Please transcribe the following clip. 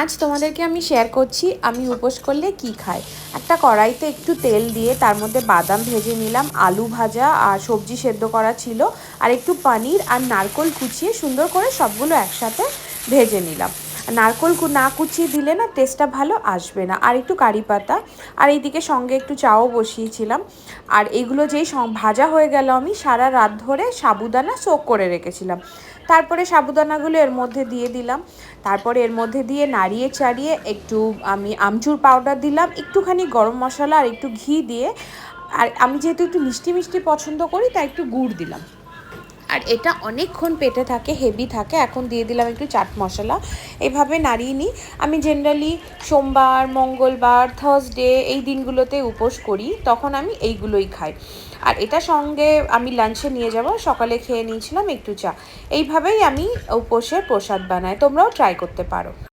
আজ তোমাদেরকে আমি শেয়ার করছি আমি উপোস করলে কি খাই। একটা কড়াইতে একটু তেল দিয়ে তার মধ্যে বাদাম ভেজে নিলাম, আলু ভাজা আর সবজি সেদ্ধ করা ছিল, আর একটু পনির আর নারকোল কুচিয়ে সুন্দর করে সবগুলো একসাথে ভেজে নিলাম। নারকোল না কুচিয়ে দিলে না টেস্টটা ভালো আসবে না। আর একটু কারি পাতা, আর এইদিকে সঙ্গে একটু চাও বসিয়েছিলাম। আর এইগুলো যেই ভাজা হয়ে গেল আমি সারা রাত ধরে সাবুদানা সোক করে রেখেছিলাম। তারপরে সাবুদানাগুলো এর মধ্যে দিয়ে দিলাম। তারপরে এর মধ্যে দিয়ে নাড়িয়ে চাড়িয়ে একটু আমি আমচুর পাউডার দিলাম, একটুখানি গরম মশলা আর একটু ঘি দিয়ে, আর আমি যেহেতু একটু মিষ্টি মিষ্টি পছন্দ করি তাই একটু গুড় দিলাম। আর এটা অনেকক্ষণ পেটে থাকে, হেভি থাকে। এখন দিয়ে দিলাম একটু চাট মশলা, এভাবে নাড়িয়ে নিই। আমি জেনারেলি সোমবার, মঙ্গলবার, থার্সডে এই দিনগুলোতে উপোস করি, তখন আমি এইগুলোই খাই। আর এটা সঙ্গে আমি লাঞ্চে নিয়ে যাব, সকালে খেয়ে নিয়েছিলাম একটু চা। এইভাবেই আমি উপোসের প্রসাদ বানাই, তোমরাও ট্রাই করতে পারো।